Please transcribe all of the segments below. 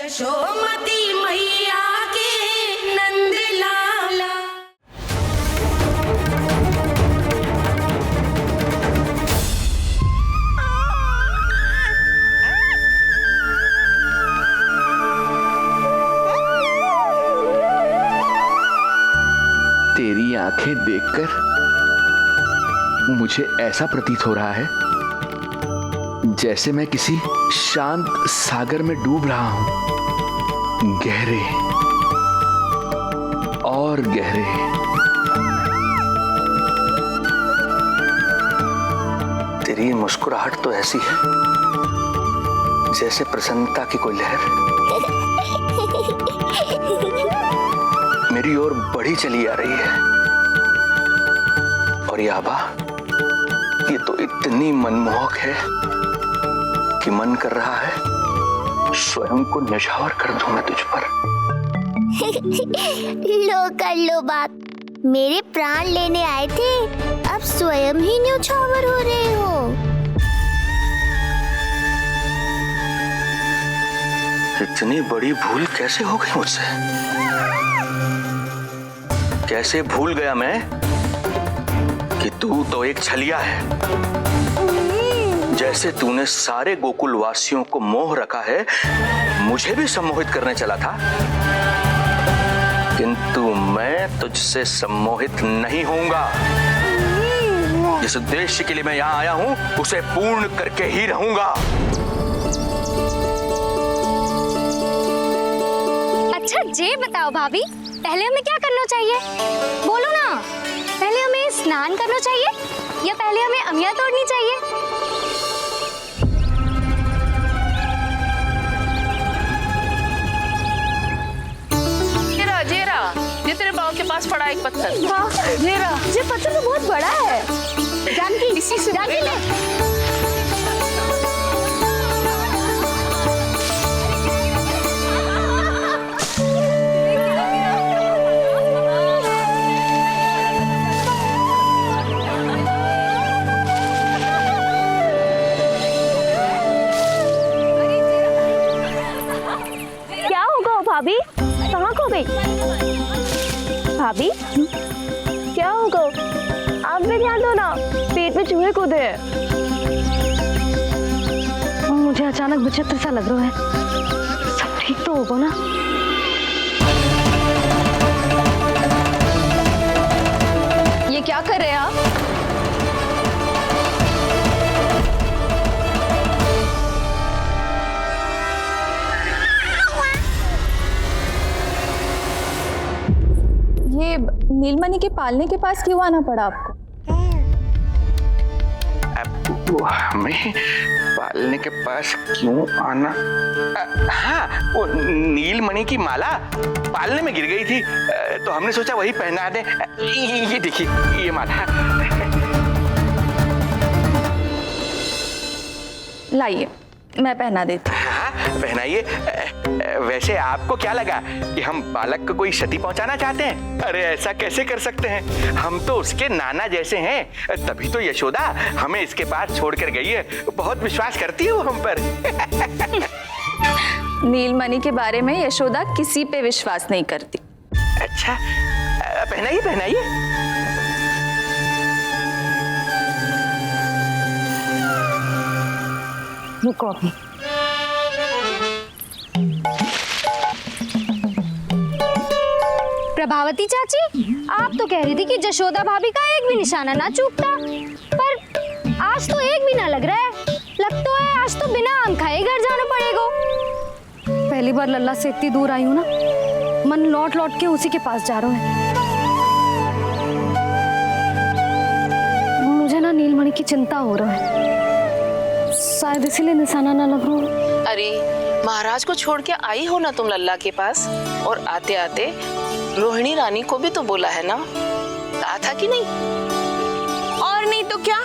यशोमती मैया के नंद लाला। तेरी आंखें देखकर मुझे ऐसा प्रतीत हो रहा है जैसे मैं किसी शांत सागर में डूब रहा हूं, गहरे और गहरे। तेरी मुस्कुराहट तो ऐसी है जैसे प्रसन्नता की कोई लहर मेरी ओर बढ़ी चली आ रही है। और ये आभा, ये तो इतनी मनमोहक है कि मन कर रहा है स्वयं को न्यौछावर कर दूं मैं तुझ पर। लो कर लो बात, मेरे प्राण लेने आए थे, अब स्वयं ही न्यौछावर हो रहे हो। इतनी बड़ी भूल कैसे हो गई मुझसे? कैसे भूल गया मैं कि तू तो एक छलिया है। जैसे तूने सारे गोकुल वासियों को मोह रखा है, मुझे भी सम्मोहित करने चला था, किंतु मैं तुझसे सम्मोहित नहीं होऊंगा। जिस उद्देश्य के लिए मैं यहाँ आया हूँ उसे पूर्ण करके ही रहूंगा। अच्छा ये बताओ भाभी, पहले हमें क्या करना चाहिए? बोलो ना, पहले हमें स्नान करना चाहिए या पहले हमें अमिया तोड़नी चाहिए? जेरा, ये तेरे पाँव के पास पड़ा एक पत्थर। हाँ, ये पत्थर तो बहुत बड़ा है। जानकी, इसी से जानकी ले। क्या होगा भाभी? कहाँ खो गई भाभी? क्या होगा? आप भी ध्यान दो ना, पेट में चूहे कूदे हैं। मुझे अचानक विचित्र सा लग रहा है। सब ठीक तो होगा ना? ये क्या कर रहे हैं आप? ये नीलमणि के पालने के पास क्यों आना पड़ा आपको? वो हमें पालने के पास क्यों आना? हाँ, वो नीलमणि की माला पालने में गिर गई थी, तो हमने सोचा वही पहना दे। ये देखिए, ये माला। लाइए, मैं पहना देती हूँ। हाँ, पहनाइए। वैसे आपको क्या लगा कि हम बालक को कोई क्षति पहुंचाना चाहते हैं? अरे ऐसा कैसे कर सकते हैं? हम तो उसके नाना जैसे हैं, तभी तो यशोदा हमें इसके पास छोड़कर गई है। बहुत विश्वास करती है वो हम पर। नीलमणि के बारे में यशोदा किसी पे विश्वास नहीं करती। अच्छा, पहनाइए पहनाइए। रुको अभी। प्रभावती चाची, आप तो कह रही थी कि जशोदा भाभी का एक भी निशाना ना चूकता, पर आज तो एक भी ना लग रहा है। लग तो है आज तो बिना आम खाए घर जाना पड़ेगा। पहली बार लल्ला से इतनी दूर आई हूँ ना, मन लौट लौट के उसी के पास जा रहा है। मुझे ना नीलमणि की चिंता हो रहा है, शायद इसीलिए निशाना ना लग रहा हो। अरे महाराज को छोड़ के आई हो ना तुम लल्ला के पास, और आते आते रोहिणी रानी को भी तो बोला है ना, कहा था कि नहीं? और नहीं तो क्या,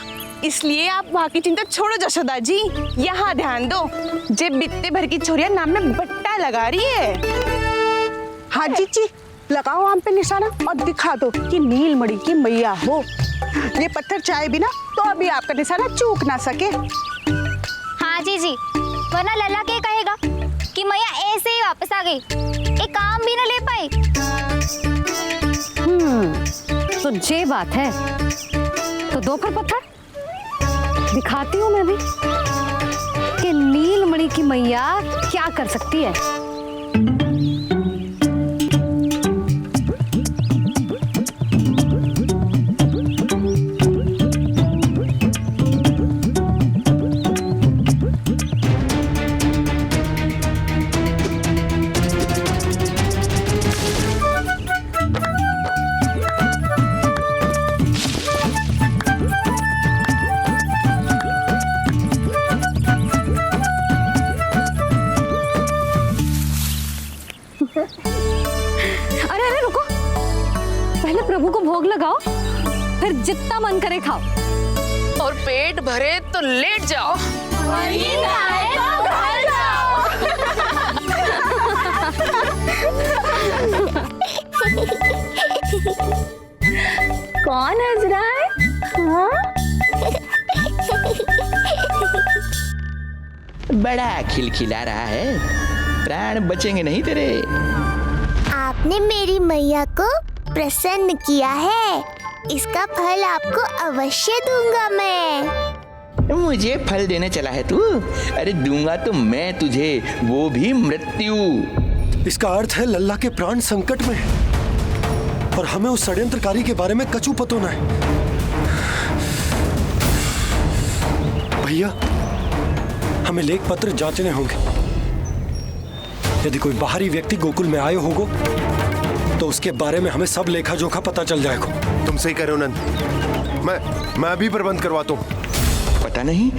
इसलिए आप वहाँ की चिंता छोड़ो जशोदा जी, यहाँ ध्यान दो। जे बित्ते भर की छोरिया नाम में बट्टा लगा रही है। हाँ जी, लगाओ आम पे निशाना और दिखा दो कि नीलमणि की मैया हो। ये पत्थर चाहे भी ना तो अभी आपका निशाना चूक ना सके। हाँ जी, वरना लल्ला क्या कहेगा? कि मैया ऐसे ही वापस आ गई, एक काम भी ना ले पाई। तो ये बात है तो दो फिर पत्थर दिखाती हूँ मैं भी कि नीलमणि की मैया क्या कर सकती है। अरे अरे रुको, पहले प्रभु को भोग लगाओ, फिर जितना मन करे खाओ। और पेट भरे तो लेट जाओ। कौन हंस रहा है? बड़ा खिलखिला रहा है, प्राण बचेंगे नहीं तेरे। आपने मेरी मैया को प्रसन्न किया है, इसका फल आपको अवश्य दूंगा मैं। मुझे फल देने चला है तू? अरे दूंगा तो मैं तुझे, वो भी मृत्यु। इसका अर्थ है लल्ला के प्राण संकट में हैं और हमें उस षड्यंत्रकारी के बारे में कचू पतोना है। भैया, हमें लेख पत्र जांचने होंगे। यदि कोई बाहरी व्यक्ति गोकुल में आए होगो तो उसके बारे में हमें सब लेखा जोखा पता चल जाएगा। तुम सही कह रहे हो नंद, मैं अभी प्रबंध करवाता हूँ। पता नहीं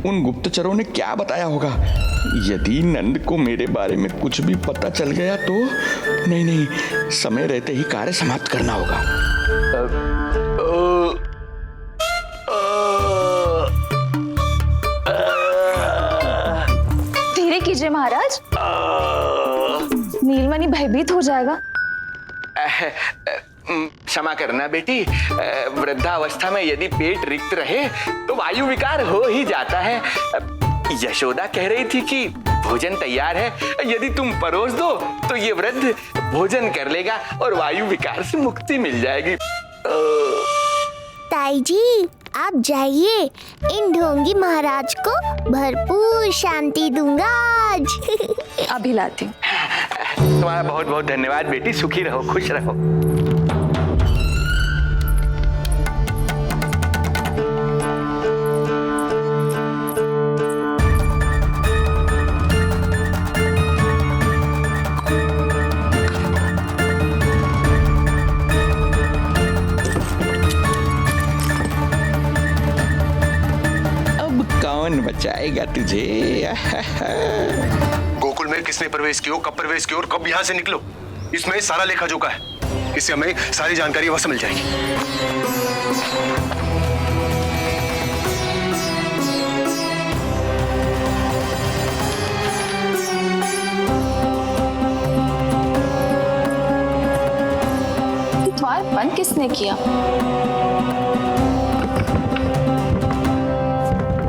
उन गुप्तचरों ने क्या बताया होगा। यदि नंद को मेरे बारे में कुछ भी पता चल गया तो नहीं, समय रहते ही कार्य समाप्त करना होगा। धीरे कीजिए महाराज, नीलमणि भयभीत हो जाएगा। क्षमा करना बेटी, वृद्धावस्था में यदि पेट रिक्त रहे तो वायु विकार हो ही जाता है। यशोदा कह रही थी कि भोजन तैयार है, यदि तुम परोस दो तो ये वृद्ध भोजन कर लेगा और वायु विकार से मुक्ति मिल जाएगी। ताई जी, आप जाइए, इन ढोंगी महाराज को भरपूर शांति दूंगा आज। अभी लाती हूँ। तुम्हारा बहुत बहुत धन्यवाद बेटी, सुखी रहो, खुश रहो। कौन बचाएगा तुझे? गोकुल में किसने प्रवेश किया, कब प्रवेश किया और कब यहाँ से निकलो, इसमें सारा लेखा जोखा है। इससे हमें सारी जानकारी वहां से मिल जाएगी। द्वार बंद किसने किया?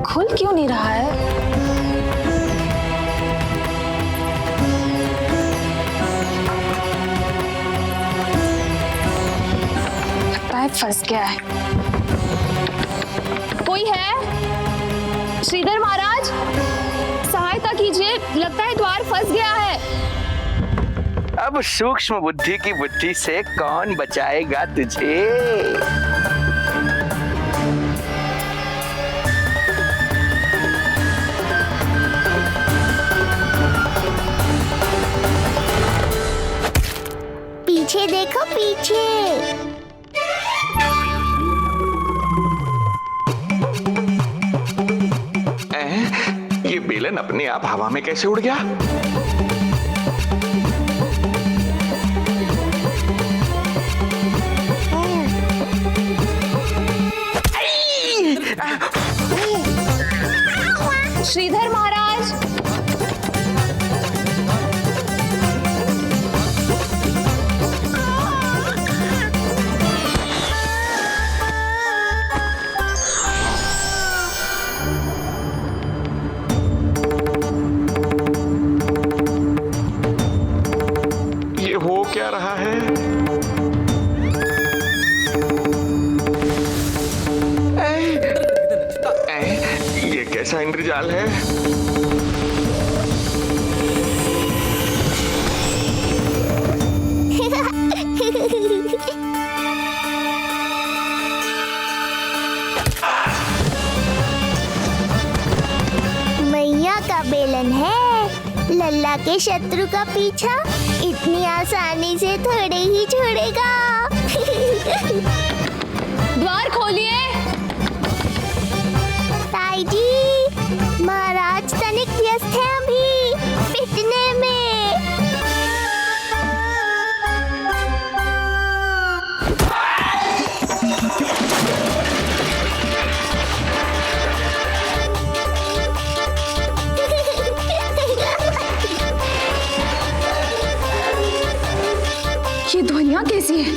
खुल क्यों नहीं रहा है? लगता है फंस गया है। कोई है? श्रीधर महाराज, सहायता कीजिए, लगता है द्वार फंस गया है। अब सूक्ष्म बुद्धि की बुद्धि से कौन बचाएगा तुझे? पीछे देखो, पीछे। ये बेलन अपने आप हवा में कैसे उड़ गया? श्रीधर महाराज, क्या रहा है? ये कैसा इंद्रजाल है? मैया का बेलन है, लल्ला के शत्रु का पीछा इतनी आसानी से थोड़े ही छोड़ेगा। द्वार खोलिए। ताई जी, महाराज तनिक व्यस्त है अभी पिटने में। ये ध्वनियाँ कैसी है?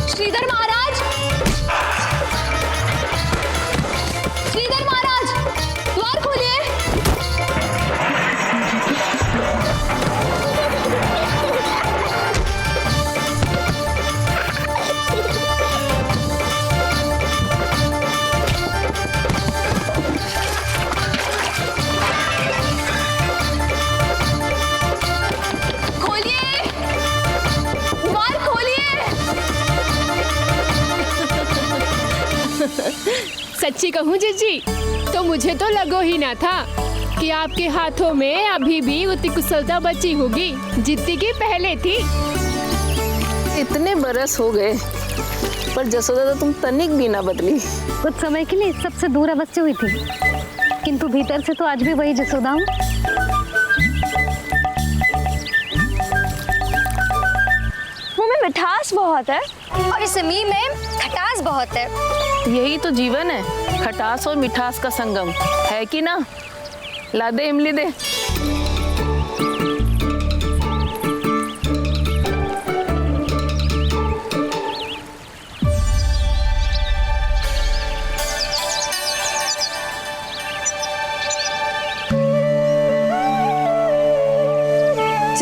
श्रीधर महाराज, श्रीधर महाराज, द्वार खोलिए। सच्ची कहूँ जीजी, तो मुझे तो लगो ही ना था कि आपके हाथों में अभी भी उतनी कुशलता बची होगी जितनी की पहले थी। इतने बरस हो गए पर जसोदा तो तुम तनिक भी ना बदली। कुछ समय के लिए सबसे दूर अवश्य हुई थी, किंतु भीतर से तो आज भी वही जसोदा हूँ। मुंह में मिठास बहुत है और इस मीम में खटास बहुत है। यही तो जीवन है, खटास और मिठास का संगम, है कि ना? ला दे इमली दे।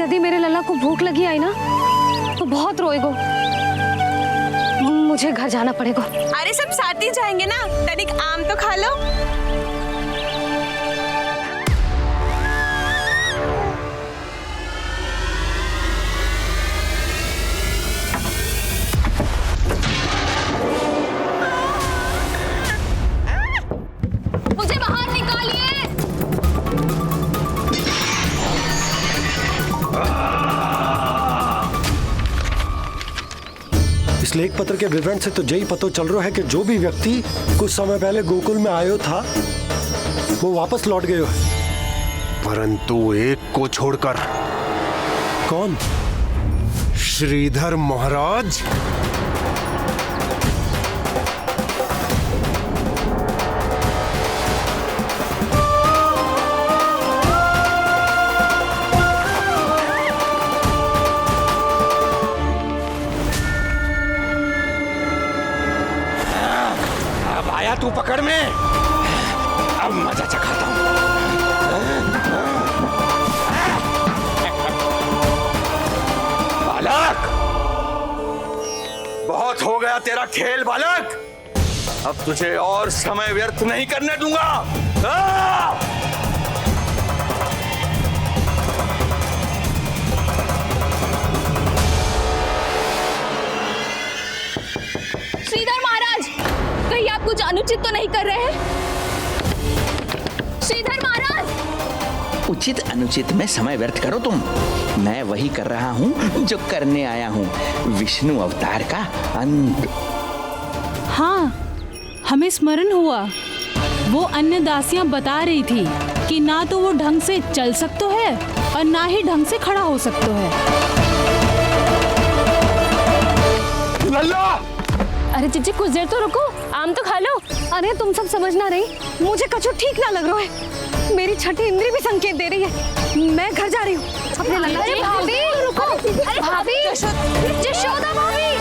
यदि मेरे लल्ला को भूख लगी आई ना तो बहुत रोएगो। मुझे घर जाना पड़ेगा। अरे सब साथ ही जाएंगे ना, तनिक आम तो खा लो। मुझे बाहर निकालिए। इस लेख पत्र के विवरण से तो यही पता चल रहा है कि जो भी व्यक्ति कुछ समय पहले गोकुल में आयो था वो वापस लौट गयो है। परंतु एक को छोड़कर। कौन? श्रीधर महाराज। तू पकड़ में, अब मजा चखाता हूं। बालक, बहुत हो गया तेरा खेल बालक, अब तुझे और समय व्यर्थ नहीं करने दूंगा। श्रीधर महाराज, कहीं आप कुछ अनुचित तो नहीं कर रहे हैं? श्रीधर महाराज। उचित अनुचित में समय व्यर्थ करो तुम, मैं वही कर रहा हूँ जो करने आया हूँ, विष्णु अवतार का अंत। हाँ, हमें स्मरण हुआ, वो अन्य दासियां बता रही थी कि ना तो वो ढंग से चल सकते है और ना ही ढंग से खड़ा हो सकते है। लल्ला! अरे जीजी कुछ देर तो रुको, आम तो खा लो। अरे तुम सब समझ ना रही, मुझे कछु ठीक ना लग रहा है। मेरी छठी इंद्री भी संकेत दे रही है। मैं घर जा रही हूँ अपने लल्ला। अरे भाभी रुको, अरे भाभी, जशोदा भाभी।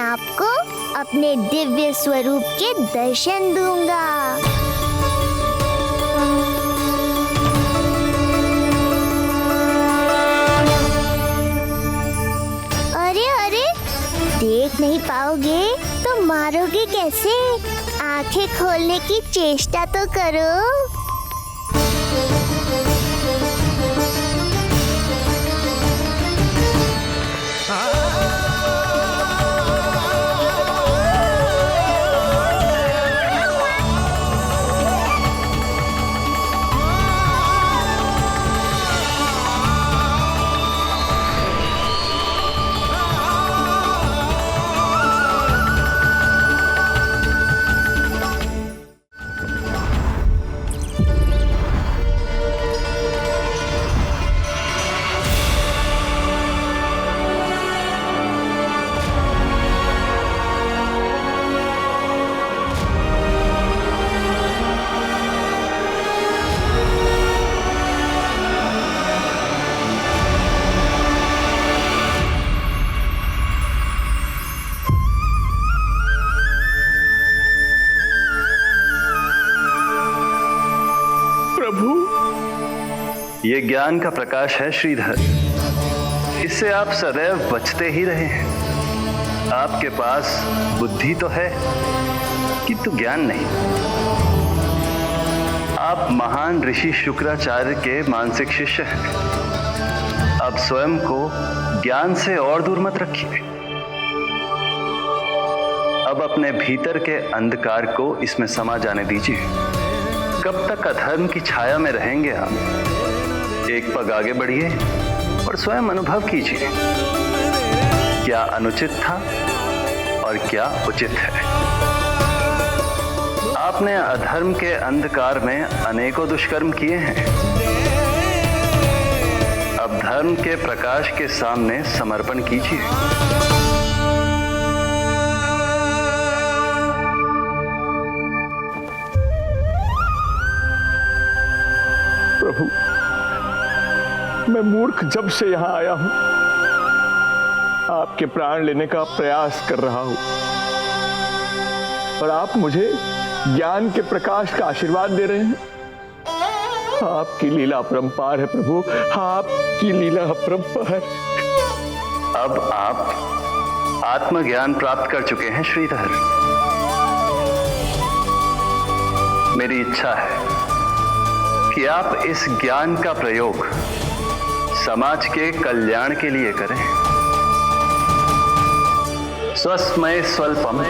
आपको अपने दिव्य स्वरूप के दर्शन दूंगा। अरे अरे, देख नहीं पाओगे तो मारोगे कैसे? आंखें खोलने की चेष्टा तो करो। ये ज्ञान का प्रकाश है श्रीधर, इससे आप सदैव बचते ही रहे हैं। आपके पास बुद्धि तो है किंतु ज्ञान नहीं। आप महान ऋषि शुक्राचार्य के मानसिक शिष्य हैं। अब स्वयं को ज्ञान से और दूर मत रखिए। अब अपने भीतर के अंधकार को इसमें समा जाने दीजिए। कब तक अधर्म की छाया में रहेंगे आप? एक पग आगे बढ़िए और स्वयं अनुभव कीजिए क्या अनुचित था और क्या उचित है। आपने अधर्म के अंधकार में अनेकों दुष्कर्म किए हैं। अब धर्म के प्रकाश के सामने समर्पण कीजिए। प्रभु, मैं मूर्ख जब से यहाँ आया हूं, आपके प्राण लेने का प्रयास कर रहा हूं और आप मुझे ज्ञान के प्रकाश का आशीर्वाद दे रहे हैं। आपकी लीला अपरंपार है प्रभु, आपकी लीला अपरंपार। अब आप आत्मज्ञान प्राप्त कर चुके हैं श्रीधर। मेरी इच्छा है कि आप इस ज्ञान का प्रयोग समाज के कल्याण के लिए करें। स्वस्मय स्वल्पम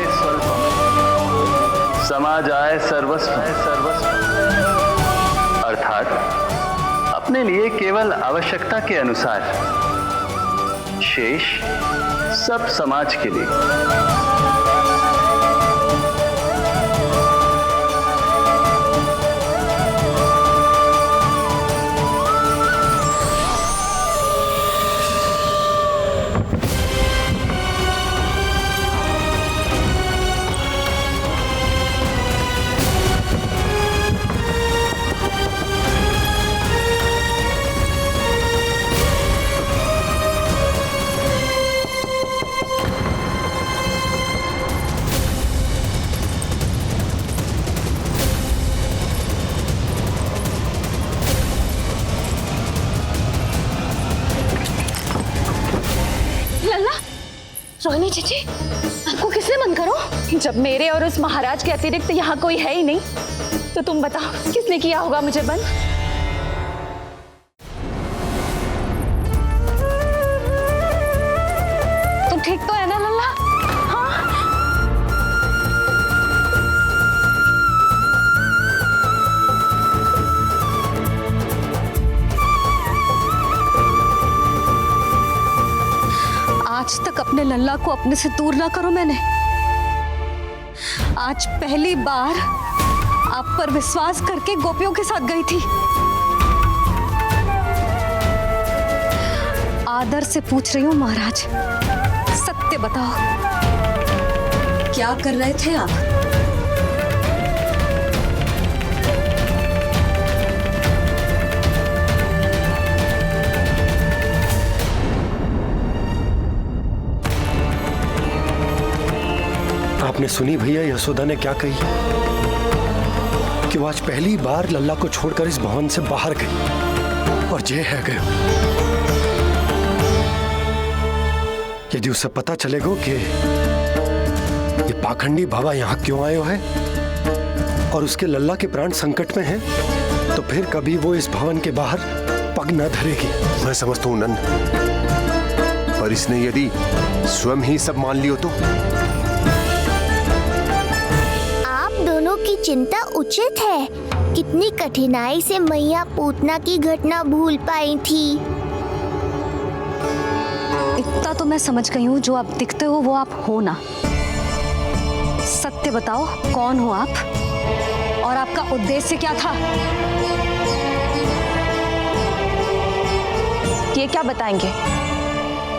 समाजाय सर्वस्व, अर्थात अपने लिए केवल आवश्यकता के अनुसार, शेष सब समाज के लिए। रोहिणी जीजी, आपको किसने बंद करो? जब मेरे और उस महाराज के अतिरिक्त यहाँ कोई है ही नहीं, तो तुम बताओ किसने किया होगा मुझे बंद? तुम ठीक तो है ना लल्ला? हाँ? आज तक अपने लल्ला को अपने से दूर ना करो मैंने। आज पहली बार आप पर विश्वास करके गोपियों के साथ गई थी। आदर से पूछ रही हूँ महाराज, सत्य बताओ, क्या कर रहे थे आप? आपने सुनी भैया यशोदा ने क्या कही? कि वो आज पहली बार लल्ला को छोड़कर इस भवन से बाहर गई और जे है गए। यदि उसे पता चलेगा कि ये पाखंडी बाबा यहाँ क्यों आयो है और उसके लल्ला के प्राण संकट में हैं, तो फिर कभी वो इस भवन के बाहर पग न धरेगी। मैं समझता हूँ नंद, पर इसने यदि स्वयं ही सब मान लियो तो? आप दोनों की चिंता उचित है। कितनी कठिनाई से मैया पूतना की घटना भूल पाई थी। इतना तो मैं समझ गई हूँ, जो आप दिखते हो वो आप हो ना। सत्य बताओ, कौन हो आप और आपका उद्देश्य क्या था? ये क्या बताएंगे,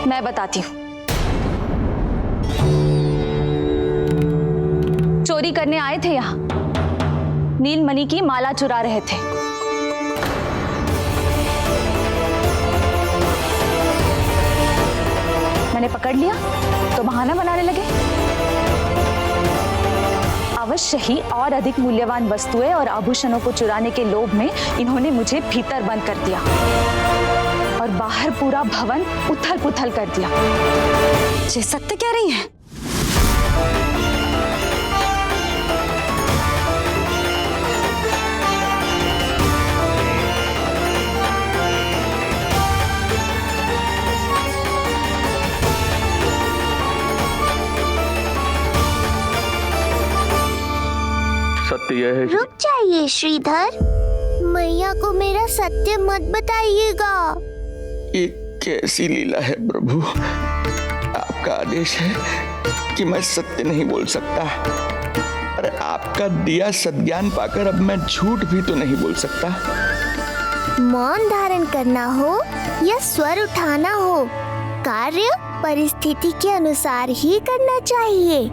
मैं बताती हूँ। चोरी करने आए थे यहाँ, नीलमणि की माला चुरा रहे थे। मैंने पकड़ लिया तो बहाना बनाने लगे। अवश्य ही और अधिक मूल्यवान वस्तुएं और आभूषणों को चुराने के लोभ में इन्होंने मुझे भीतर बंद कर दिया और बाहर पूरा भवन उथल पुथल कर दिया। ये सत्य कह रही हैं? सत्य यह है। रुक जाइए श्रीधर, मैया को मेरा सत्य मत बताइएगा। ये कैसी लीला है प्रभु, आपका आदेश है कि मैं सत्य नहीं बोल सकता। अरे आपका दिया सद्ज्ञान पाकर अब मैं झूठ भी तो नहीं बोल सकता। मौन धारण करना हो या स्वर उठाना हो, कार्य परिस्थिति के अनुसार ही करना चाहिए।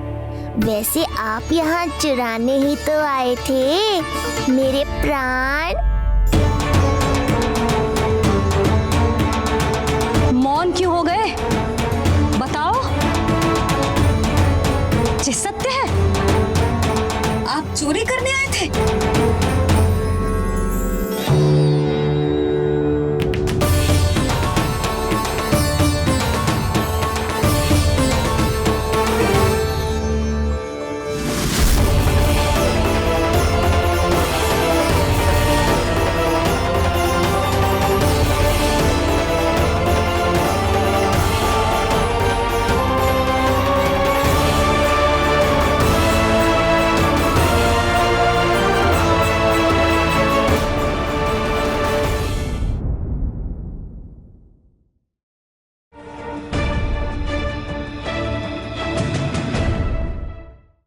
वैसे आप यहाँ चुराने ही तो आए थे मेरे प्राण। मौन क्यों हो गए? बताओ।